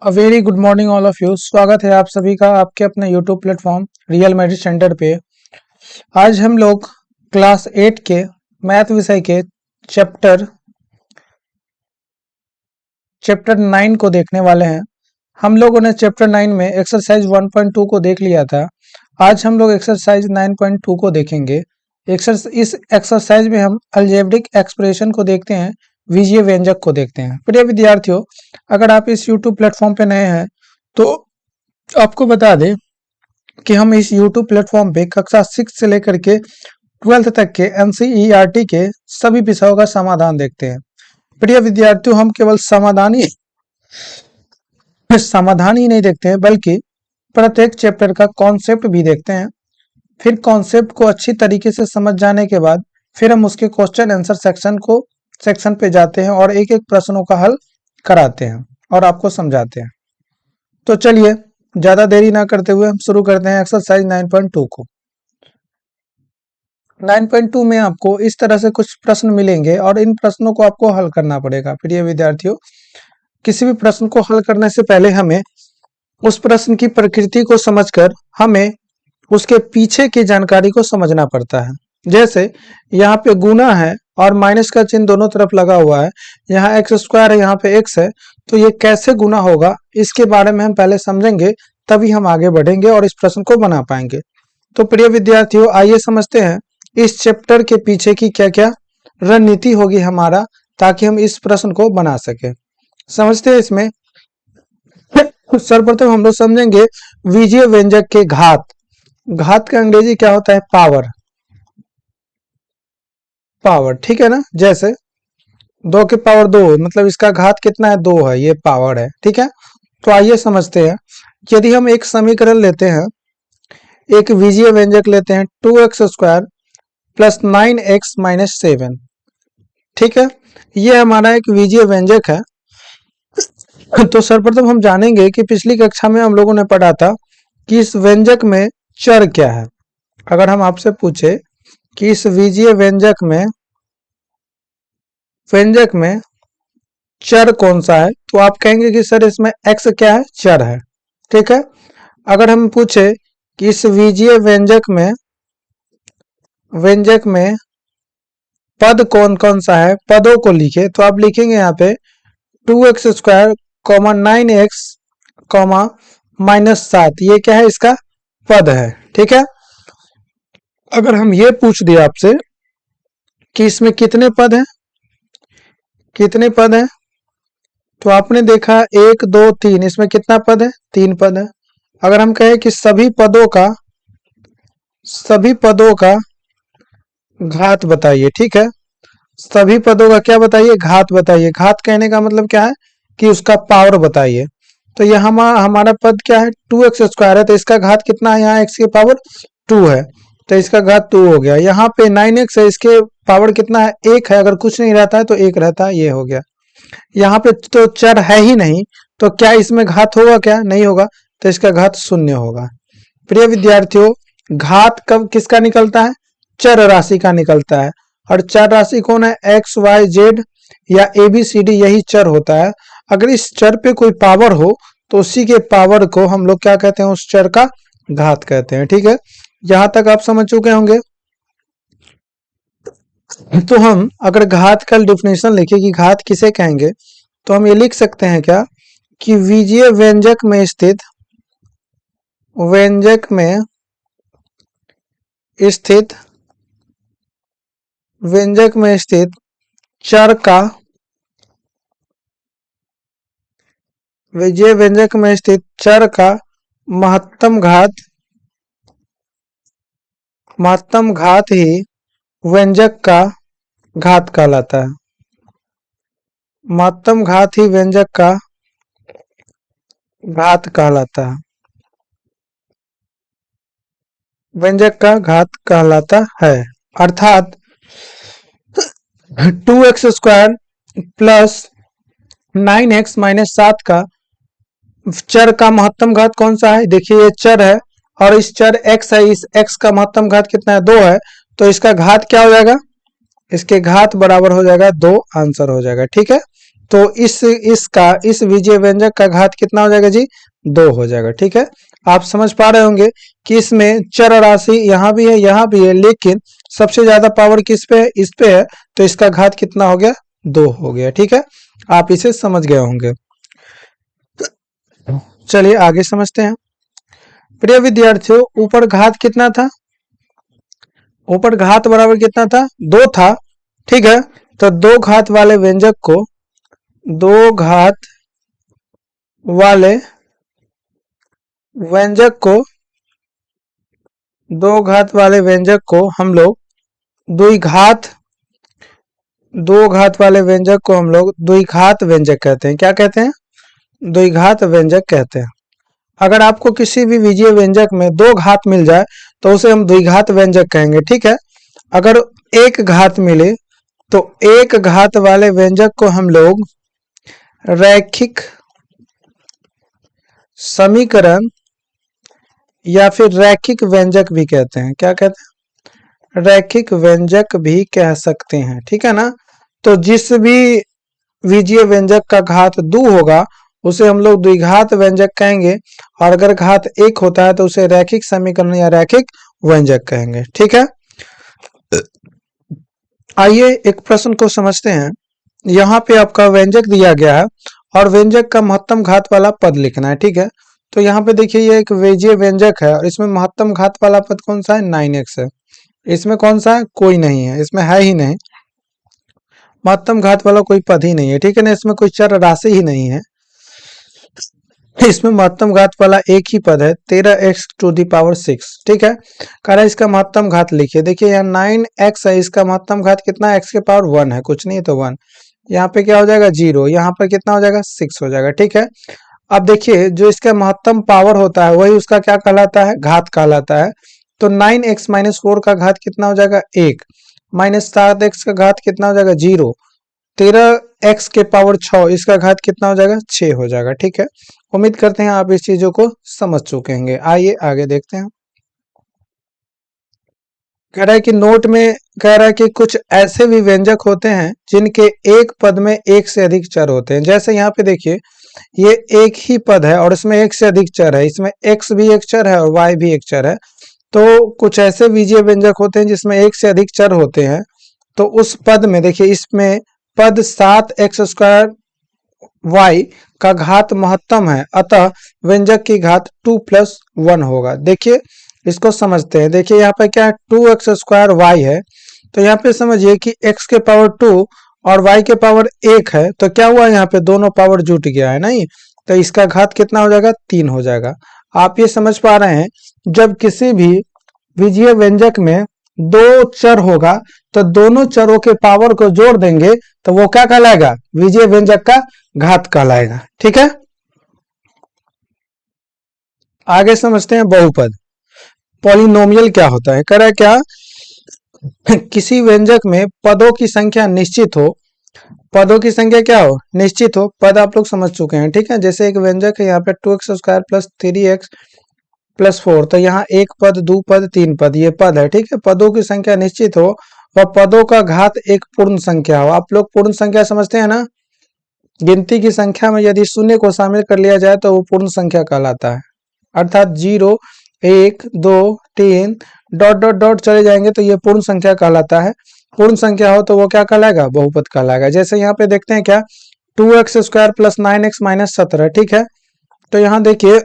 A very good morning all of you. स्वागत है आप सभी का आपके अपने YouTube platform real magic centre पे। आज हम लोग क्लास 8 के मैथ विषय के चैप्टर चैप्टर 9 को देखने वाले हैं। हम लोगों ने चैप्टर 9 में एक्सरसाइज 1.2 को देख लिया था। आज हम लोग एक्सरसाइज 9.2 को देखेंगे। इस एक्सरसाइज में हम अलजेब्रिक एक्सप्रेशन को देखते हैं, बीजीय व्यंजक को देखते हैं। प्रिय विद्यार्थियों, अगर आप इस यूट्यूब प्लेटफॉर्म पे नए हैं तो आपको बता दें कि हम इस YouTube प्लेटफॉर्म पे कक्षा 6 से लेकर के 12th तक के NCERT के सभी विषयों का समाधान देखते हैं। प्रिय विद्यार्थियों, हम केवल समाधान ही नहीं देखते हैं बल्कि प्रत्येक चैप्टर का कॉन्सेप्ट भी देखते हैं। फिर कॉन्सेप्ट को अच्छी तरीके से समझ जाने के बाद फिर हम उसके क्वेश्चन आंसर सेक्शन पे जाते हैं और एक एक प्रश्नों का हल कराते हैं और आपको समझाते हैं। तो चलिए ज्यादा देरी ना करते हुए हम शुरू करते हैं एक्सरसाइज 9.2 को। 9.2 में आपको इस तरह से कुछ प्रश्न मिलेंगे और इन प्रश्नों को आपको हल करना पड़ेगा। प्रिय विद्यार्थियों, किसी भी प्रश्न को हल करने से पहले हमें उस प्रश्न की प्रकृति को समझकर हमें उसके पीछे की जानकारी को समझना पड़ता है। जैसे यहाँ पे गुना है और माइनस का चिन्ह दोनों तरफ लगा हुआ है, यहाँ एक्स स्क्वायर है, यहाँ पे एक्स है, तो ये कैसे गुना होगा इसके बारे में हम पहले समझेंगे, तभी हम आगे बढ़ेंगे और इस प्रश्न को बना पाएंगे। तो प्रिय विद्यार्थियों, आइए समझते हैं इस चैप्टर के पीछे की क्या क्या रणनीति होगी हमारा, ताकि हम इस प्रश्न को बना सके। समझते हैं इसमें सर्वप्रथम हम लोग समझेंगे बीजीय व्यंजक के घात। घात का अंग्रेजी क्या होता है? पावर। पावर, ठीक है ना। जैसे 2 के पावर 2 मतलब इसका घात कितना है? 2 है, ये पावर है, ठीक है। तो आइए समझते हैं। यदि हम एक समीकरण लेते हैं, एक बीजीय व्यंजक लेते हैं 2x square plus 9x minus 7, ठीक है, ये हमारा एक बीजीय व्यंजक है। तो सर्वप्रथम हम जानेंगे कि पिछली कक्षा में हम लोगों ने पढ़ा था कि इस व्यंजक में चर क्या है। अगर हम आपसे पूछे कि इस बीजीय व्यंजक में चर कौन सा है, तो आप कहेंगे कि सर इसमें x क्या है? चर है, ठीक है। अगर हम पूछे कि इस बीजीय व्यंजक में पद कौन कौन सा है, पदों को लिखे, तो आप लिखेंगे यहाँ पे 2x square comma 9x comma minus 7, ये क्या है? इसका पद है, ठीक है। अगर हम ये पूछ दिए आपसे कि इसमें कितने पद हैं, तो आपने देखा 1 2 3, इसमें कितना पद है? 3 पद है। अगर हम कहें कि सभी पदों का घात बताइए, ठीक है, सभी पदों का क्या बताइए? घात बताइए। घात कहने का मतलब क्या है कि उसका पावर बताइए। तो यहाँ हमारा पद क्या है? 2x स्क्वायर है, तो इसका घात कितना है? यहाँ x की पावर 2 है, तो इसका घात 2 हो गया। यहाँ पे 9x है, इसके पावर कितना है? 1 है, अगर कुछ नहीं रहता है तो 1 रहता है, ये हो गया। यहाँ पे तो चर है ही नहीं, तो क्या इसमें घात होगा? क्या नहीं होगा, तो इसका घात 0 होगा। प्रिय विद्यार्थियों, घात कब किसका निकलता है? चर राशि का निकलता है। और चर राशि कौन है? एक्स वाई जेड या ABCD, यही चर होता है। अगर इस चर पे कोई पावर हो तो उसी के पावर को हम लोग क्या कहते हैं? उस चर का घात कहते हैं, ठीक है। यहां तक आप समझ चुके होंगे। तो हम अगर घात का डिफिनेशन लिखे कि घात किसे कहेंगे, तो हम ये लिख सकते हैं क्या कि बीजीय व्यंजक में स्थित चर का बीजीय व्यंजक में स्थित चर का महत्तम घात ही व्यंजक का घात कहलाता है। महत्तम घात ही व्यंजक का घात कहलाता है, व्यंजक का घात कहलाता है। अर्थात 2x square plus 9x minus 7 का चर का महत्तम घात कौन सा है? देखिए ये चर है और इस चर x है, इस x का महत्तम घात कितना है? 2 है, तो इसका घात क्या हो जाएगा? इसके घात बराबर हो जाएगा 2, आंसर हो जाएगा। ठीक है, तो इस विजय व्यंजक का घात कितना हो जाएगा जी, 2 हो जाएगा। ठीक है, आप समझ पा रहे होंगे कि इसमें चर राशि यहाँ भी है यहाँ भी है, लेकिन सबसे ज्यादा पावर किस पे है, इस पे है, तो इसका घात कितना हो गया, 2 हो गया। ठीक है, आप इसे समझ गए होंगे। चलिए आगे समझते हैं। प्रिय विद्यार्थियों, ऊपर घात कितना था, ऊपर घात बराबर कितना था, 2 था। ठीक है, तो दो घात वाले व्यंजक को दो घात वाले व्यंजक को दो घात वाले व्यंजक को हम लोग द्विघात दो घात वाले व्यंजक को हम लोग द्विघात व्यंजक कहते हैं। क्या कहते हैं, द्विघात व्यंजक कहते हैं। अगर आपको किसी भी विजय व्यंजक में दो घात मिल जाए तो उसे हम द्विघात व्यंजक कहेंगे। ठीक है, अगर एक घात मिले तो एक घात वाले व्यंजक को हम लोग रैखिक समीकरण या फिर रैखिक व्यंजक भी कहते हैं। क्या कहते हैं, रैखिक व्यंजक भी कह सकते हैं। ठीक है ना, तो जिस भी विजय व्यंजक का घात 2 होगा उसे हम लोग द्विघात व्यंजक कहेंगे, और अगर घात 1 होता है तो उसे रैखिक समीकरण या रैखिक व्यंजक कहेंगे। ठीक है, आइए एक प्रश्न को समझते हैं। यहाँ पे आपका व्यंजक दिया गया है और व्यंजक का महत्तम घात वाला पद लिखना है। ठीक है, तो यहाँ पे देखिए ये एक विजय व्यंजक है और इसमें महत्तम घात वाला पद कौन सा है, 9x है। इसमें कौन सा है, कोई नहीं है, इसमें है ही नहीं, महत्तम घात वाला कोई पद ही नहीं है। ठीक है ना, इसमें कोई चर राशि ही नहीं है, इसमें महत्तम घात वाला एक ही पद है, 13x⁶। ठीक है, कारण इसका महत्तम घात लिखिए। देखिए यहाँ 9x है, इसका महत्तम घात कितना है, x के पावर 1 है, कुछ नहीं है तो 1। यहाँ पे क्या हो जाएगा, 0, यहाँ पर कितना हो जाएगा, 6 हो जाएगा। ठीक है, अब देखिए जो इसका महत्तम पावर होता है वही उसका क्या कहलाता है, घात कहलाता है। तो 9x-4 का घात कितना हो जाएगा, 1, -7x का घात कितना हो जाएगा, 0, 13x के पावर 6 इसका घात कितना हो जाएगा, 6 हो जाएगा। ठीक है, उम्मीद करते हैं आप इस चीजों को समझ चुके होंगे। आइए आगे देखते हैं। कह रहा है कि नोट में कह रहा है कि कुछ ऐसे भी व्यंजक होते हैं जिनके एक पद में एक से अधिक चर होते हैं। जैसे यहाँ पे देखिए ये एक ही पद है और इसमें एक से अधिक चर है, इसमें x भी एक चर है और y भी एक चर है। तो कुछ ऐसे बीजीय व्यंजक होते हैं जिसमें एक से अधिक चर होते हैं। तो उस पद में देखिए इसमें पद 7x² y का घात महत्तम है, अतः व्यंजक की घात 2 + 1 होगा। देखिए इसको समझते हैं। देखिए यहाँ पे क्या है, 2x² y है, तो यहाँ पे समझिए कि x के पावर 2 और y के पावर 1 है, तो क्या हुआ यहाँ पे दोनों पावर जुट गया है नहीं, तो इसका घात कितना हो जाएगा, 3 हो जाएगा। आप ये समझ पा रहे हैं, जब किसी भी विजय व्यंजक में दो चर होगा तो दोनों चरों के पावर को जोड़ देंगे तो वो क्या कहलाएगा, विजय व्यंजक का घात कहलाएगा। ठीक है, आगे समझते हैं बहुपद। पॉलिनोमियल क्या होता है, कह रहा है क्या, किसी व्यंजक में पदों की संख्या निश्चित हो, पदों की संख्या क्या हो, निश्चित हो। पद आप लोग समझ चुके हैं। ठीक है, जैसे एक व्यंजक है यहाँ पे 2x² + 3x + 4, तो यहाँ एक पद, दो पद, तीन पद, ये पद है। ठीक है, पदों की संख्या निश्चित हो वह पदों का घात एक पूर्ण संख्या हो। आप लोग पूर्ण संख्या समझते हैं ना, गिनती की संख्या में यदि शून्य को शामिल कर लिया जाए तो वो पूर्ण संख्या कहलाता है। अर्थात 0, 1, 2, 3 डॉट डॉट डॉट चले जाएंगे तो ये पूर्ण संख्या कहलाता है। पूर्ण संख्या हो तो वो क्या कहलाएगा, बहुपद कहलाएगा। जैसे यहाँ पे देखते हैं क्या, 2x² + 9x - 17। ठीक है, तो यहाँ देखिए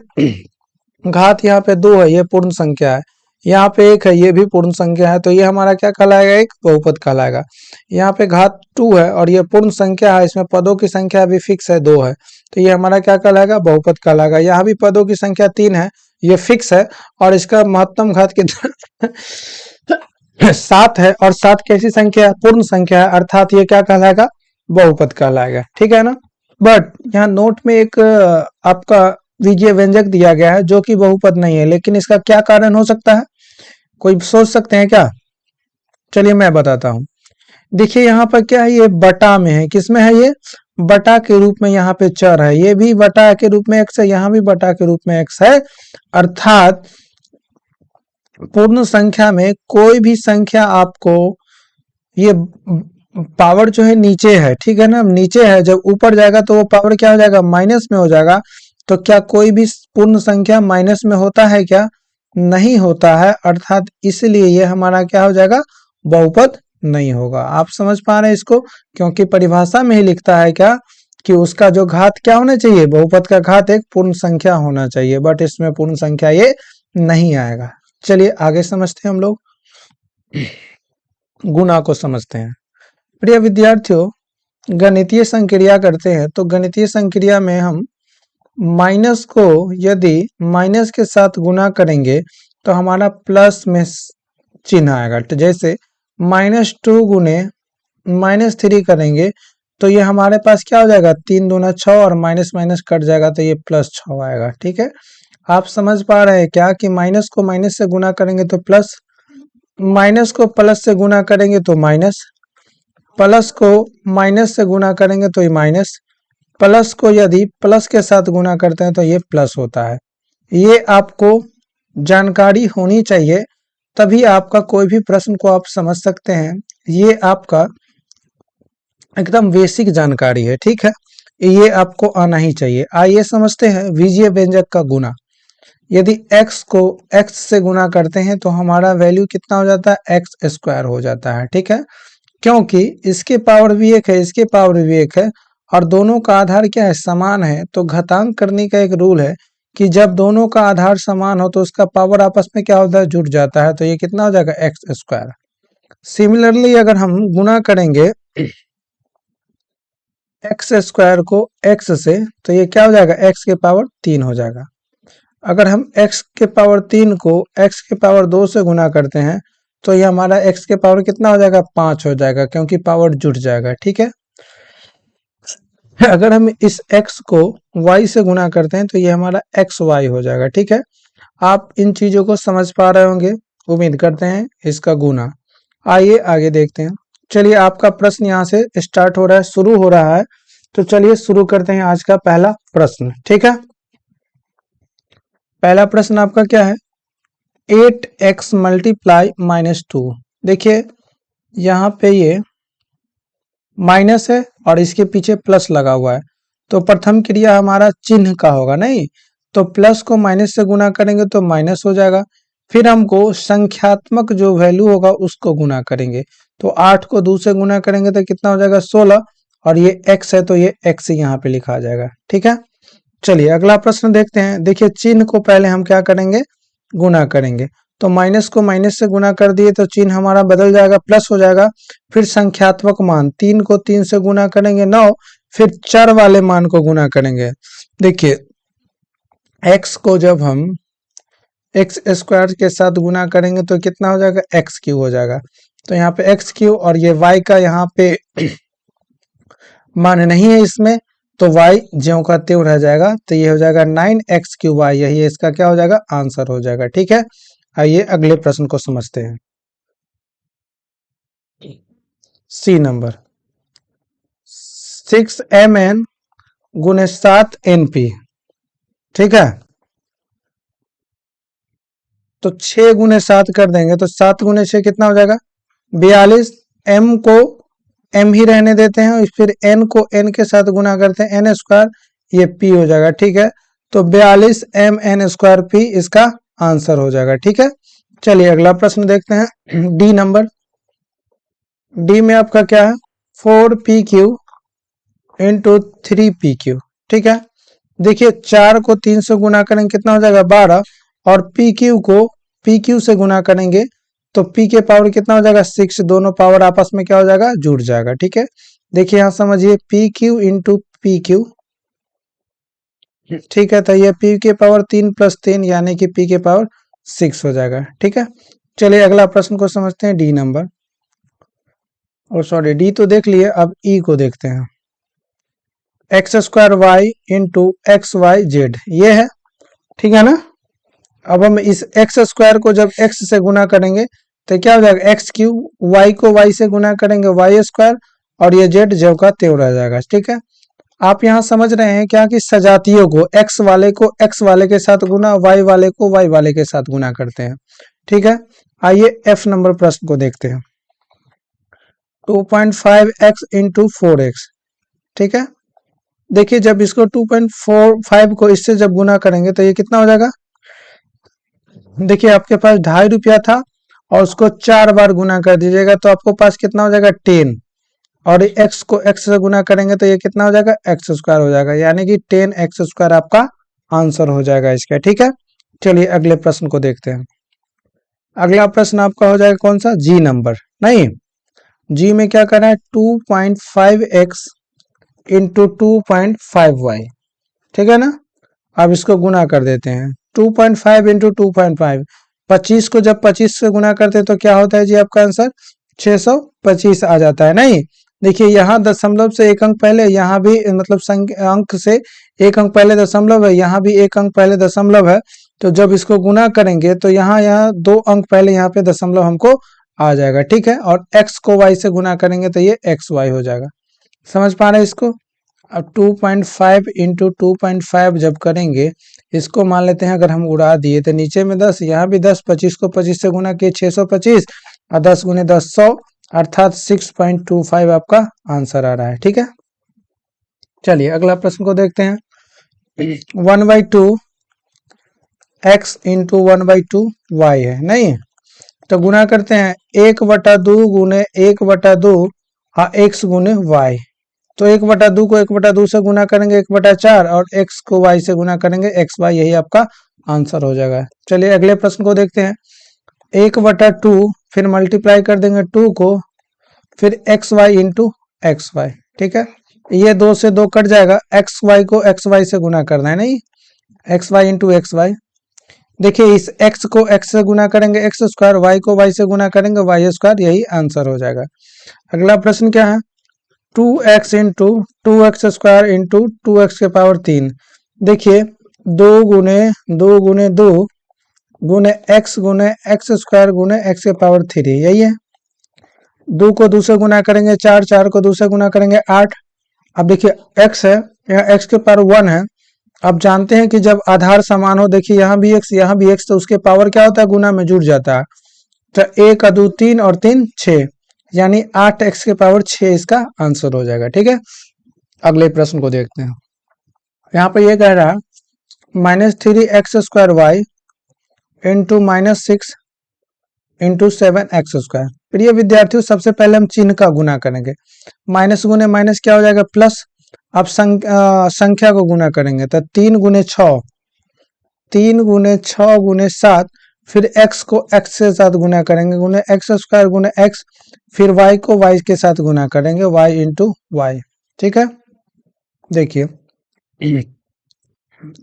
घात यहाँ पे 2 है, ये पूर्ण संख्या है, यहाँ पे 1 है, ये भी पूर्ण संख्या है, तो ये हमारा क्या कहलाएगा, एक बहुपद कहलाएगा। यहाँ पे घात 2 है और ये पूर्ण संख्या है, इसमें पदों की संख्या भी फिक्स है, 2 है, तो ये हमारा क्या कहलाएगा, बहुपद कहलाएगा। यहाँ भी पदों की संख्या 3 है, ये फिक्स है, और इसका महत्तम घात कितना 7 है, और 7 कैसी संख्या है, पूर्ण संख्या है, अर्थात ये क्या कहलाएगा, बहुपद कहलाएगा। ठीक है ना, बट यहाँ नोट में एक आपका विजय व्यंजक दिया गया है जो कि बहुपद नहीं है, लेकिन इसका क्या कारण हो सकता है, कोई सोच सकते हैं क्या, चलिए मैं बताता हूँ। देखिए यहाँ पर क्या है, ये बटा में है, किसमें है, ये बटा के रूप में यहाँ पे चर है, ये भी बटा के रूप में x है, यहाँ भी बटा के रूप में x है। अर्थात पूर्ण संख्या में कोई भी संख्या आपको ये पावर जो है नीचे है, ठीक है ना, नीचे है, जब ऊपर जाएगा तो वो पावर क्या हो जाएगा, माइनस में हो जाएगा। तो क्या कोई भी पूर्ण संख्या माइनस में होता है क्या, नहीं होता है, अर्थात इसलिए ये हमारा क्या हो जाएगा, बहुपद नहीं होगा। आप समझ पा रहे हैं इसको, क्योंकि परिभाषा में ही लिखता है क्या, कि उसका जो घात क्या होना चाहिए, बहुपद का घात एक पूर्ण संख्या होना चाहिए, बट इसमें पूर्ण संख्या ये नहीं आएगा। चलिए आगे समझते हैं हम लोग, गुणा को समझते हैं। प्रिय विद्यार्थियों, गणितीय संक्रिया करते हैं तो गणितीय संक्रिया में हम माइनस को यदि माइनस के साथ गुणा करेंगे तो हमारा प्लस में चिन्ह आएगा। तो जैसे -2 गुने -3 करेंगे तो ये हमारे पास क्या हो जाएगा, 3 दूना 6 और माइनस माइनस कट जाएगा तो ये +6 आएगा। ठीक है, आप समझ पा रहे हैं क्या, कि माइनस को माइनस से गुणा करेंगे तो प्लस, माइनस को प्लस से गुणा करेंगे तो माइनस, प्लस को माइनस से गुणा करेंगे तो ये माइनस, प्लस को यदि प्लस के साथ गुणा करते हैं तो ये प्लस होता है। ये आपको जानकारी होनी चाहिए, तभी आपका कोई भी प्रश्न को आप समझ सकते हैं। ये आपका एकदम बेसिक जानकारी है, ठीक है, ये आपको आना ही चाहिए। आइए समझते हैं बीजीय व्यंजक का गुणा। यदि x को x से गुणा करते हैं तो हमारा वैल्यू कितना हो जाता है, x² हो जाता है। ठीक है, क्योंकि इसके पावर भी एक है, इसके पावर भी एक है, और दोनों का आधार क्या है, समान है। तो घातांक करने का एक रूल है कि जब दोनों का आधार समान हो तो उसका पावर आपस में क्या होता है, जुड़ जाता है। तो ये कितना हो जाएगा, x²। सिमिलरली अगर हम गुणा करेंगे x² को x से तो ये क्या हो जाएगा, x के पावर 3 हो जाएगा। अगर हम x के पावर 3 को x के पावर 2 से गुणा करते हैं तो ये हमारा x के पावर कितना हो जाएगा, 5 हो जाएगा, क्योंकि पावर जुड़ जाएगा। ठीक है, अगर हम इस x को y से गुणा करते हैं तो ये हमारा xy हो जाएगा। ठीक है, आप इन चीजों को समझ पा रहे होंगे, उम्मीद करते हैं, इसका गुणा। आइए आगे देखते हैं। चलिए आपका प्रश्न यहाँ से स्टार्ट हो रहा है, शुरू हो रहा है। तो चलिए शुरू करते हैं आज का पहला प्रश्न। ठीक है, पहला प्रश्न आपका क्या है, 8x मल्टीप्लाई -2। देखिए यहाँ पे ये माइनस है और इसके पीछे प्लस लगा हुआ है, तो प्रथम क्रिया हमारा चिन्ह का होगा, नहीं तो प्लस को माइनस से गुणा करेंगे तो माइनस हो जाएगा। फिर हमको संख्यात्मक जो वैल्यू होगा उसको गुणा करेंगे, तो 8 को 2 से गुणा करेंगे तो कितना हो जाएगा, 16, और ये x है तो ये x यहाँ पे लिखा जाएगा। ठीक है, चलिए अगला प्रश्न देखते हैं। देखिए चिन्ह को पहले हम क्या करेंगे, गुणा करेंगे। तो माइनस को माइनस से गुणा कर दिए तो चिन्ह हमारा बदल जाएगा, प्लस हो जाएगा। फिर संख्यात्मक मान, 3 को 3 से गुणा करेंगे 9, फिर चर वाले मान को गुणा करेंगे। देखिए x को जब हम x² के साथ गुणा करेंगे तो कितना हो जाएगा, x³ हो जाएगा। तो यहाँ पे x³ और ये y का यहाँ पे मान नहीं है इसमें, तो y ज्यों का त्यों रह जाएगा। तो ये हो जाएगा 9x³y, यही इसका क्या हो जाएगा, आंसर हो जाएगा। ठीक है, आइए अगले प्रश्न को समझते हैं। सी नंबर, 6mn गुने 7np। ठीक है, तो 6 गुने 7 कर देंगे तो 7 गुने 6 कितना हो जाएगा, 42। m को m ही रहने देते हैं, फिर n को n के साथ गुणा करते हैं, n², ये p हो जाएगा। ठीक है, तो 42 mn² p इसका आंसर हो जाएगा। ठीक है, चलिए अगला प्रश्न देखते हैं, डी नंबर। डी में आपका क्या है, 4pq इंटू 3pq। ठीक है, देखिए 4 को 3 से गुणा करेंगे कितना हो जाएगा, 12, और pq को pq से गुणा करेंगे तो p के पावर कितना हो जाएगा, 6। दोनों पावर आपस में क्या हो जाएगा, जुड़ जाएगा। ठीक है, देखिए यहाँ समझिए, pq इंटू pq। ठीक है, तो ये p के पावर 3 + 3 यानी कि p के पावर 6 हो जाएगा। ठीक है, चलिए अगला प्रश्न को समझते हैं, डी नंबर। और सॉरी, डी तो देख लिए, अब ई को देखते हैं। x² इंटू XYZ, ये है, ठीक है ना। अब हम इस x² को जब x से गुणा करेंगे तो क्या हो जाएगा, x³, y को y से गुणा करेंगे y², और ये z ज्यों का त्यों रह जाएगा। ठीक है, आप यहाँ समझ रहे हैं क्या, कि सजातियों को x वाले को x वाले के साथ गुणा, y वाले को y वाले के साथ गुणा करते हैं। ठीक है, आइए f नंबर प्रश्न को देखते हैं। 2.5x इंटू 4x, ठीक है। देखिए जब इसको 2.45 को इससे जब गुना करेंगे तो ये कितना हो जाएगा। देखिए आपके पास 2.5 रुपया था और उसको 4 बार गुना कर दीजिएगा तो आपको पास कितना हो जाएगा 10, और x को x से गुना करेंगे तो ये कितना हो जाएगा एक्स स्क्वायर हो जाएगा, यानी कि 10x² आपका आंसर हो जाएगा इसका, ठीक है। चलिए अगले प्रश्न को देखते हैं। अगला प्रश्न आपका हो जाएगा कौन सा, जी नंबर, नहीं जी में क्या करना है 2.5x इंटू 2.5y, ठीक है ना। अब इसको गुना कर देते हैं 2.5 इंटू 2.5, 25 को जब 25 से गुना करते हैं तो क्या होता है जी आपका आंसर 625 आ जाता है, नहीं। देखिए यहाँ दशमलव से एक अंक पहले, यहाँ भी मतलब अंक से एक अंक पहले दशमलव है, यहाँ भी एक अंक पहले दशमलव है, तो जब इसको गुना करेंगे तो यहाँ यहाँ 2 अंक पहले यहाँ पे दशमलव हमको आ जाएगा, ठीक है। और x को y से गुना करेंगे तो ये xy हो जाएगा। समझ पा रहे हैं इसको। अब 2.5 इंटू 2.5 जब करेंगे, इसको मान लेते हैं अगर हम उड़ा दिए तो नीचे में 10, यहाँ भी 10, 25 को 25 से गुना किए 625, और 10 गुने 10 100, अर्थात 6.25 आपका आंसर आ रहा है, ठीक है। चलिए अगला प्रश्न को देखते हैं। 1/2 x इंटू 1/2 y है, नहीं तो गुना करते हैं 1/2 गुने 1/2 और x गुने y, तो 1/2 को 1/2 से गुना करेंगे 1/4, और x को y से गुना करेंगे xy, यही आपका आंसर हो जाएगा। चलिए अगले प्रश्न को देखते हैं। 1/2 फिर मल्टीप्लाई कर देंगे 2 को, फिर xy इंटू xy, ठीक है। ये 2 से 2 कट जाएगा, xy को xy से गुना करना है, नहीं xy इंटू xy। देखिए इस x को x से गुना करेंगे x स्क्वायर, y को y से गुना करेंगे y स्क्वायर, यही आंसर हो जाएगा। अगला प्रश्न क्या है, 2x into 2x² into 2x के पावर 3। देखिए 2 गुने 2 गुने 2 गुने x स्क्वायर गुने x के पावर 3, यही है। 2 को 2 से गुना करेंगे 4, 4 को 2 से गुना करेंगे 8। अब देखिए x है, यहाँ x के पावर 1 है। अब जानते हैं कि जब आधार समान हो, देखिए यहाँ भी x यहाँ भी x, तो उसके पावर क्या होता है, गुना में जुड़ जाता है। तो 1 का 2 3 और 3 6, यानी 8x के पावर 6 इसका आंसर हो जाएगा, ठीक है। अगले प्रश्न को देखते हैं। यहाँ पे ये कह रहा है -3x² y into -6 into 7x²। प्रिय विद्यार्थियों सबसे पहले हम चिन्ह का गुना करेंगे, माइनस गुने माइनस क्या हो जाएगा प्लस। अब संख्या को गुना करेंगे तो 3 गुने 6, 3 गुने 6 गुने 7, फिर x को x के साथ गुना करेंगे गुने x² गुने x, फिर y को y के साथ गुना करेंगे y इंटू वाई, ठीक है। देखिए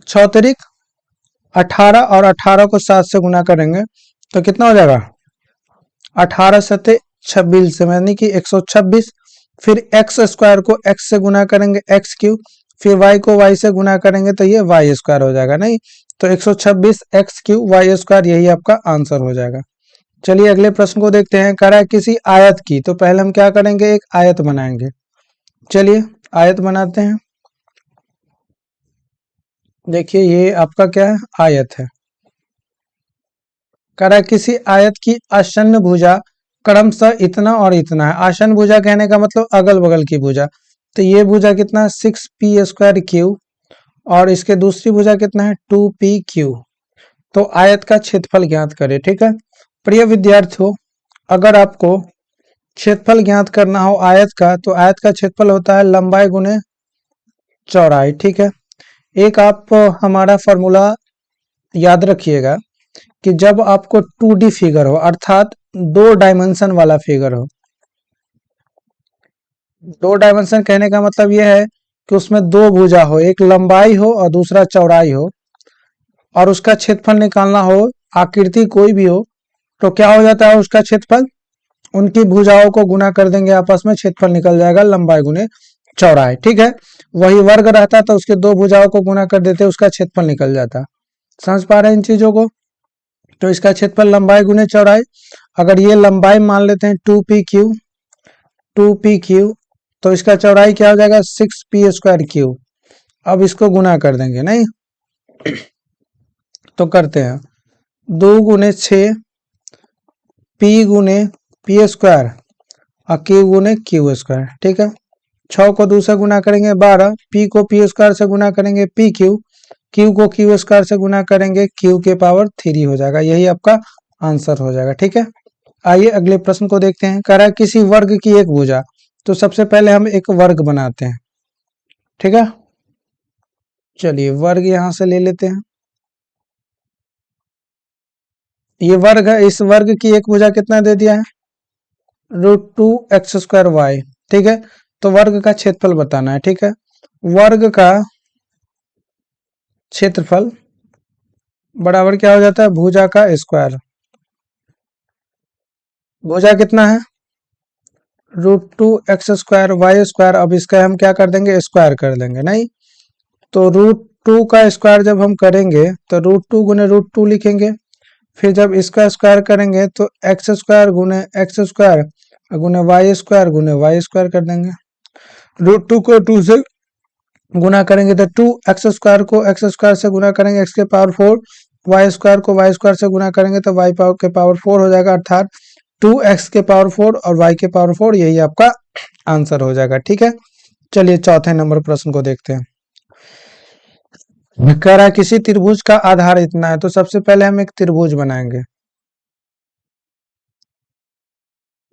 6 तारीख 18 और 18 को 7 से गुना करेंगे तो कितना हो जाएगा 18 सते 26, यानी कि 126। फिर x² को x से गुना करेंगे x3, फिर y को y से गुना करेंगे तो ये y² हो जाएगा, नहीं तो 126 x3 y², यही आपका आंसर हो जाएगा। चलिए अगले प्रश्न को देखते हैं। कह रहा है किसी आयत की, तो पहले हम क्या करेंगे एक आयत बनाएंगे। चलिए आयत बनाते हैं। देखिए ये आपका क्या है आयत है। कह रहा है किसी आयत की आसन्न भुजा क्रमशः इतना और इतना है। आसन्न भुजा कहने का मतलब अगल बगल की भुजा, तो ये भुजा कितना 6p² और इसके दूसरी भुजा कितना है 2pq। तो आयत का क्षेत्रफल ज्ञात करें, ठीक है। प्रिय विद्यार्थियों अगर आपको क्षेत्रफल ज्ञात करना हो आयत का, तो आयत का क्षेत्रफल होता है लंबाई गुने चौड़ाई, ठीक है। एक आप हमारा फॉर्मूला याद रखिएगा कि जब आपको 2D फिगर हो, अर्थात 2 डायमेंशन वाला फिगर हो, 2 डायमेंशन कहने का मतलब यह है कि उसमें 2 भुजा हो, एक लंबाई हो और दूसरा चौड़ाई हो, और उसका क्षेत्रफल निकालना हो, आकृति कोई भी हो, तो क्या हो जाता है उसका क्षेत्रफल, उनकी भुजाओं को गुना कर देंगे आपस में, क्षेत्रफल निकल जाएगा लंबाई गुने चौड़ाई, ठीक है। वही वर्ग रहता तो उसके 2 भुजाओं को गुना कर देते, उसका क्षेत्रफल निकल जाता। समझ पा रहे हैं इन चीजों को। तो इसका क्षेत्रफल लंबाई गुने चौड़ाई, अगर ये लंबाई मान लेते हैं 2pq, तो इसका चौड़ाई क्या हो जाएगा 6p²q। अब इसको गुना कर देंगे, नहीं तो करते हैं 2 गुने 6 p गुने p² और क्यू गुने क्यू स्क्वायर, ठीक है। 6 को 2 से गुना करेंगे 12, पी को पी स्क्वायर से गुना करेंगे पी क्यू, क्यू को क्यू स्क्वायर से गुना करेंगे क्यू के पावर 3 हो जाएगा, यही आपका आंसर हो जाएगा, ठीक है। आइए अगले प्रश्न को देखते हैं। कह रहा है किसी वर्ग की एक भुजा, तो सबसे पहले हम एक वर्ग बनाते हैं, ठीक है। चलिए वर्ग यहां से ले लेते हैं, ये वर्ग है, इस वर्ग की एक भुजा कितना दे दिया है, √2x²y, ठीक है। तो वर्ग का क्षेत्रफल बताना है, ठीक है। वर्ग का क्षेत्रफल बराबर क्या हो जाता है, भुजा का स्क्वायर। भुजा कितना है, √2x²y²। अब इसका हम क्या कर देंगे, स्क्वायर कर देंगे, नहीं तो √2 का स्क्वायर जब हम करेंगे तो √2 गुने √2 लिखेंगे, फिर जब इसका स्क्वायर करेंगे तो x² गुने x² गुने y² गुने y² कर देंगे। √2 को 2 से गुना करेंगे तो 2x² को x² से गुना करेंगे x के पावर 4, y² को y² से गुना करेंगे तो y के पावर 4 हो जाएगा, अर्थात 2x के पावर 4 और y के पावर 4, यही आपका आंसर हो जाएगा, ठीक है। चलिए चौथे नंबर प्रश्न को देखते हैं। कह रहा है किसी त्रिभुज का आधार इतना है, तो सबसे पहले हम एक त्रिभुज बनाएंगे,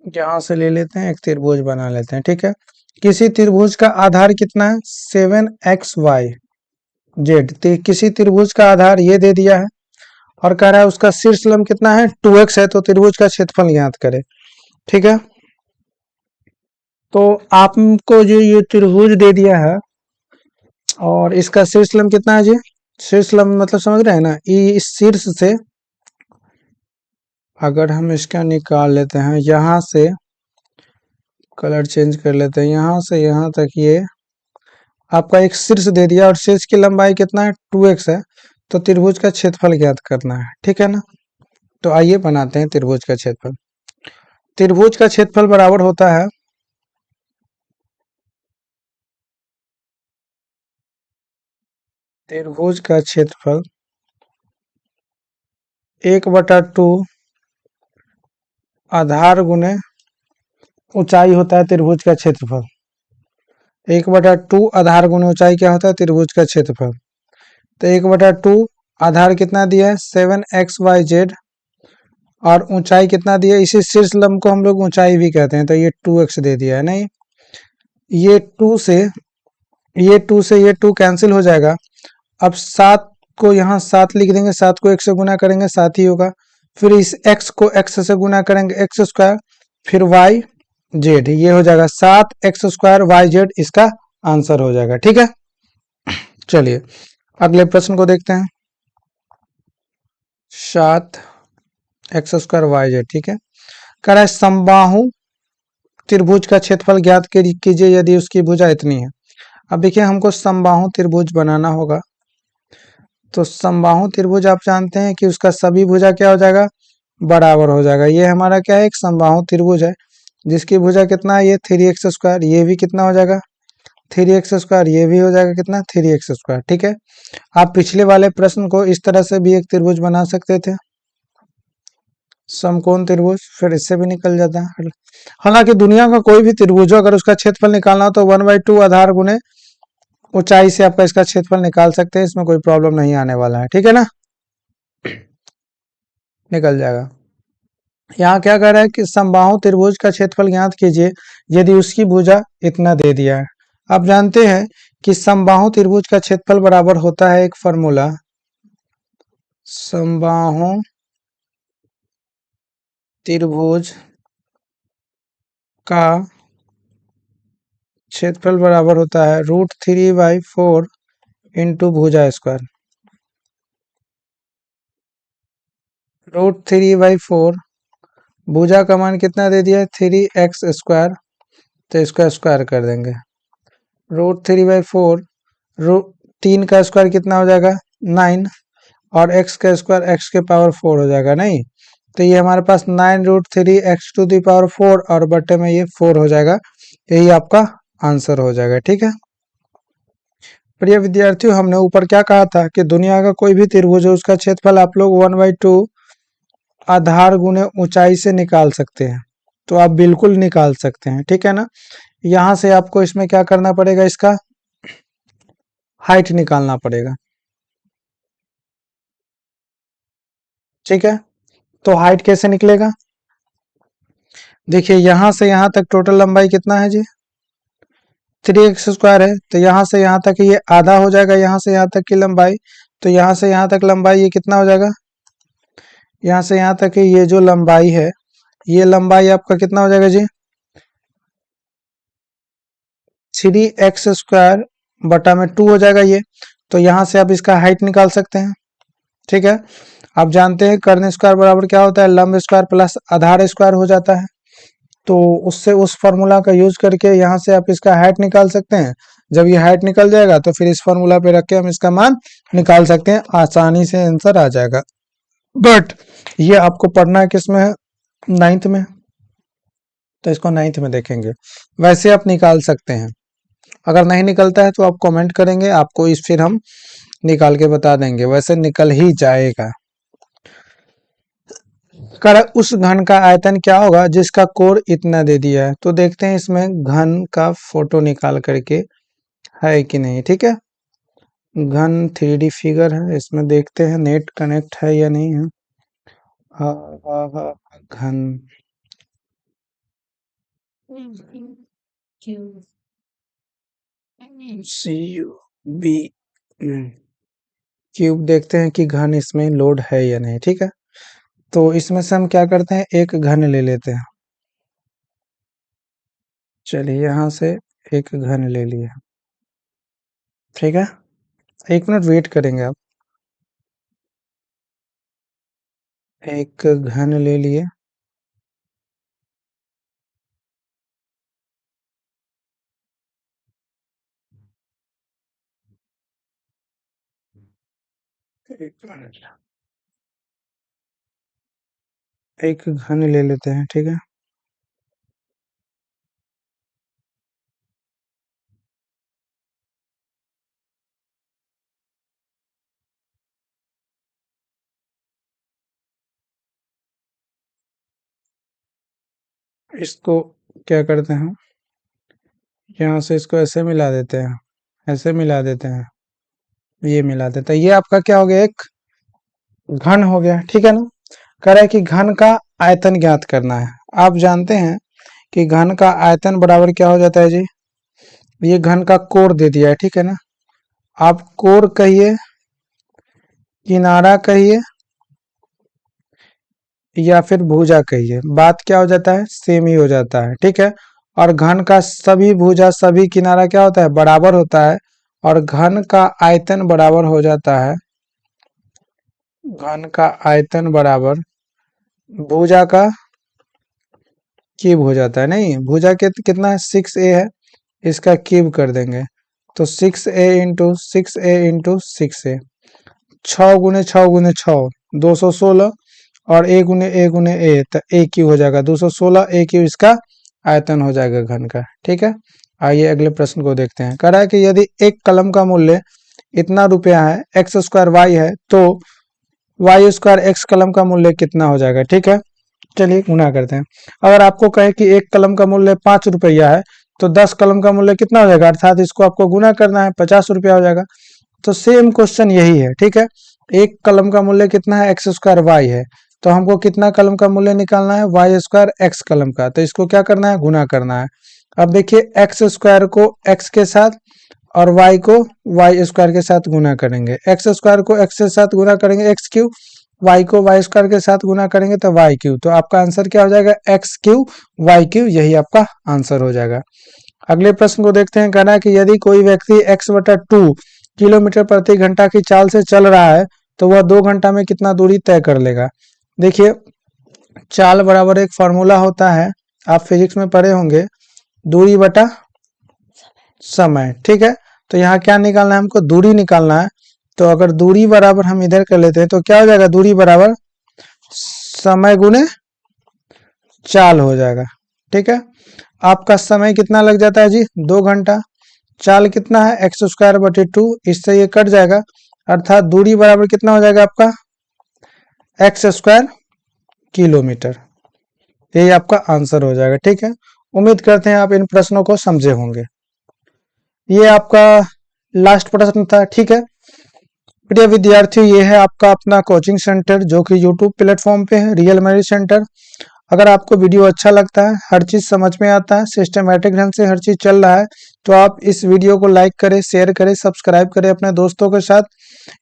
यहां से ले लेते हैं, एक त्रिभुज बना लेते हैं, ठीक है। किसी त्रिभुज का आधार कितना है, 7xyz। किसी त्रिभुज का आधार ये दे दिया है और कह रहा है उसका शीर्ष लंब कितना है, 2x है, तो त्रिभुज का क्षेत्रफल ज्ञात करें, ठीक है। तो आपको जो ये त्रिभुज दे दिया है और इसका शीर्ष लंब कितना है जी, शीर्ष लंब मतलब समझ रहे हैं ना, इस शीर्ष से अगर हम इसका निकाल लेते हैं, यहां से कलर चेंज कर लेते हैं, यहां से यहां तक ये आपका एक शीर्ष दे दिया और शीर्ष की लंबाई कितना है, 2x है, तो त्रिभुज का क्षेत्रफल ज्ञात करना है, ठीक है ना। तो आइए बनाते हैं त्रिभुज का क्षेत्रफल। त्रिभुज का क्षेत्रफल बराबर होता है त्रिभुज का क्षेत्रफल 1/2 आधार गुने ऊंचाई होता है त्रिभुज का क्षेत्रफल। 1/2 आधार गुने ऊंचाई क्या होता है, त्रिभुज का क्षेत्रफल। तो 1/2 आधार कितना दिया है, 7xyz, और ऊंचाई कितना दिया है, इसी शीर्ष लंब को हम लोग ऊंचाई भी कहते हैं, तो ये 2x दे दिया है, नहीं ये 2 से ये 2 कैंसिल हो जाएगा। अब 7 को यहाँ 7 लिख देंगे, 7 को 1 से गुना करेंगे 7 ही होगा, फिर इस x को x से गुना करेंगे x², फिर yz, ये हो जाएगा 7x² yz, इसका आंसर हो जाएगा, ठीक है। चलिए अगले प्रश्न को देखते हैं। 7x² yz, ठीक है। कह रहा है समबाहु त्रिभुज का क्षेत्रफल ज्ञात कीजिए यदि उसकी भुजा इतनी है। अब देखिए हमको समबाहु त्रिभुज बनाना होगा, तो समबाहु त्रिभुज आप जानते हैं कि उसका सभी भुजा क्या हो जाएगा, बराबर हो जाएगा। ये हमारा क्या है, एक समबाहु त्रिभुज है जिसकी भुजा कितना है, ये 3x², ये भी कितना हो जाएगा 3x², ये भी हो जाएगा कितना 3x², ठीक है। आप पिछले वाले प्रश्न को इस तरह से भी एक त्रिभुज बना सकते थे, समकोण त्रिभुज, फिर इससे भी निकल जाता है। हालांकि दुनिया का कोई भी त्रिभुज हो, अगर उसका क्षेत्रफल निकालना हो तो 1/2 आधार गुने ऊंचाई से आपका इसका क्षेत्रफल निकाल सकते हैं, इसमें कोई प्रॉब्लम नहीं आने वाला है, ठीक है ना, निकल जाएगा। यहाँ क्या कह रहा है कि समबाहु त्रिभुज का क्षेत्रफल ज्ञात कीजिए यदि उसकी भुजा इतना दे दिया है। आप जानते हैं कि समबाहु त्रिभुज का क्षेत्रफल बराबर होता है एक फॉर्मूला, समबाहु त्रिभुज का क्षेत्रफल बराबर होता है √3/4 इंटू भुजा स्क्वायर। √3/4, भुजा का मान कितना दे दिया है 3x², तो इसका स्क्वायर कर देंगे। √3/4, 3 का स्क्वायर कितना हो जाएगा 9, और x का स्क्वायर x के पावर 4 हो जाएगा, नहीं तो ये हमारे पास 9√3x⁴ और बट्टे में ये 4 हो जाएगा, यही आपका आंसर हो जाएगा, ठीक है। प्रिय विद्यार्थियों, हमने ऊपर क्या कहा था कि दुनिया का कोई भी त्रिभुज है उसका क्षेत्रफल आप लोग 1/2 आधार गुने ऊंचाई से निकाल सकते हैं, तो आप बिल्कुल निकाल सकते हैं, ठीक है ना। यहां से आपको इसमें क्या करना पड़ेगा, इसका हाइट निकालना पड़ेगा, ठीक है। तो हाइट कैसे निकलेगा, देखिए यहां से यहां तक टोटल लंबाई कितना है जी, 3x² है। तो यहाँ से यहाँ तक ये आधा हो जाएगा, यहाँ से यहाँ तक की लंबाई। तो यहाँ से यहाँ तक लंबाई ये कितना हो जाएगा, यहाँ से यहाँ तक की ये जो लंबाई है, ये लंबाई आपका कितना हो जाएगा जी, 3x² बटा में 2 हो जाएगा ये। तो यहाँ से आप इसका हाइट निकाल सकते हैं, ठीक है। आप जानते हैं कर्ण स्क्वायर बराबर क्या होता है, लंब स्क्वायर प्लस आधार स्क्वायर हो जाता है। तो उससे उस फॉर्मूला का यूज करके यहाँ से आप इसका हाइट निकाल सकते हैं। जब ये हाइट निकल जाएगा तो फिर इस फॉर्मूला पे रख के हम इसका मान निकाल सकते हैं, आसानी से आंसर आ जाएगा। बट ये आपको पढ़ना है किसमें है, 9th में। तो इसको 9th में देखेंगे, वैसे आप निकाल सकते हैं। अगर नहीं निकलता है तो आप कमेंट करेंगे, आपको इस फिर हम निकाल के बता देंगे, वैसे निकल ही जाएगा। कर उस घन का आयतन क्या होगा जिसका कोण इतना दे दिया है। तो देखते हैं इसमें घन का फोटो निकाल करके है कि नहीं, ठीक है। घन 3D फिगर है, इसमें देखते हैं नेट कनेक्ट है या नहीं है। घन CUB क्यूब, देखते हैं कि घन इसमें लोड है या नहीं, ठीक है। तो इसमें से हम क्या करते हैं, एक घन ले लेते हैं। चलिए यहाँ से एक घन ले लिया, ठीक है। 1 मिनट वेट करेंगे आप। एक घन ले लिए, एक घन ले लेते हैं, ठीक है। इसको क्या करते हैं, यहाँ से इसको ऐसे मिला देते हैं, ऐसे मिला देते हैं, ये मिला देते हैं। ये आपका क्या हो गया, एक घन हो गया, ठीक है ना। कह रहा है कि घन का आयतन ज्ञात करना है। आप जानते हैं कि घन का आयतन बराबर क्या हो जाता है जी, ये घन का कोण दे दिया है, ठीक है ना। आप कोण कहिए, किनारा कहिए, या फिर भुजा कहिए, बात क्या हो जाता है, सेम ही हो जाता है, ठीक है। और घन का सभी भुजा सभी किनारा क्या होता है, बराबर होता है। और घन का आयतन बराबर हो जाता है, घन का आयतन बराबर भुजा का क्यूब हो जाता है। नहीं, भुजा के कितना है, 6a है, इसका क्यूब कर देंगे। तो 6a इंटू 6 6 216 और a तो a क्यू हो जाएगा 216, a क्यू इसका आयतन हो जाएगा घन का, ठीक है। आइए अगले प्रश्न को देखते हैं। कह रहा है कि यदि एक कलम का मूल्य इतना रुपया है, x² y है, तो y² x कलम का मूल्य कितना हो जाएगा, ठीक है। चलिए गुना करते हैं। अगर आपको कहे कि एक कलम का मूल्य 5 रुपया है, तो 10 कलम का मूल्य कितना हो जाएगा, अर्थात इसको आपको गुना करना है, 50 रुपया हो जाएगा। तो सेम क्वेश्चन यही है, ठीक है। एक कलम का मूल्य कितना है, x² y है, तो हमको कितना कलम का मूल्य निकालना है, y² x कलम का। तो इसको क्या करना है, गुना करना है। अब देखिए x² को x के साथ और y को y² के साथ गुना करेंगे, x² को x के साथ गुना करेंगे x क्यू, y को y² के साथ गुना करेंगे तो y क्यू। तो आपका आंसर क्या हो जाएगा, x क्यू y क्यू, यही आपका आंसर हो जाएगा। अगले प्रश्न को देखते हैं। कहना है कि यदि कोई व्यक्ति x/2 किलोमीटर प्रति घंटा की चाल से चल रहा है, तो वह 2 घंटा में कितना दूरी तय कर लेगा। देखिए चाल बराबर एक फॉर्मूला होता है, आप फिजिक्स में पढ़े होंगे, दूरी बटा समय, ठीक है। तो यहाँ क्या निकालना है, हमको दूरी निकालना है। तो अगर दूरी बराबर हम इधर कर लेते हैं तो क्या हो जाएगा, दूरी बराबर समय गुने चाल हो जाएगा, ठीक है। आपका समय कितना लग जाता है जी, 2 घंटा। चाल कितना है, x²/2, इससे ये कट जाएगा, अर्थात दूरी बराबर कितना हो जाएगा आपका x² किलोमीटर। यही आपका आंसर हो जाएगा। ठीक है, उम्मीद करते हैं आप इन प्रश्नों को समझे होंगे। ये आपका लास्ट प्रश्न था। ठीक है प्रिय विद्यार्थियों, ये है आपका अपना कोचिंग सेंटर जो कि यूट्यूब प्लेटफॉर्म पे है, रियल मेरिट सेंटर। अगर आपको वीडियो अच्छा लगता है, हर चीज समझ में आता है, सिस्टमेटिक ढंग से हर चीज चल रहा है, तो आप इस वीडियो को लाइक करें, शेयर करें, सब्सक्राइब करें अपने दोस्तों के साथ।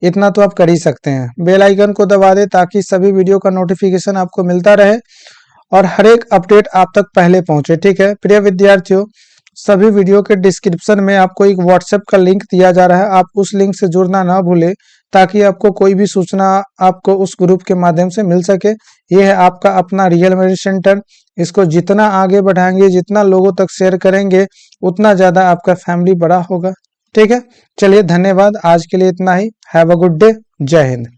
इतना तो आप कर ही सकते हैं। बेल आइकन को दबा दें ताकि सभी वीडियो का नोटिफिकेशन आपको मिलता रहे और हर एक अपडेट आप तक पहले पहुंचे। ठीक है प्रिय विद्यार्थियों, सभी वीडियो के डिस्क्रिप्शन में आपको एक व्हाट्सएप का लिंक दिया जा रहा है, आप उस लिंक से जुड़ना ना भूलें ताकि आपको कोई भी सूचना आपको उस ग्रुप के माध्यम से मिल सके। ये है आपका अपना रियल मेरिट सेंटर। इसको जितना आगे बढ़ाएंगे, जितना लोगों तक शेयर करेंगे, उतना ज्यादा आपका फैमिली बड़ा होगा। ठीक है, चलिए धन्यवाद, आज के लिए इतना ही। हैव अ गुड डे, जय हिंद।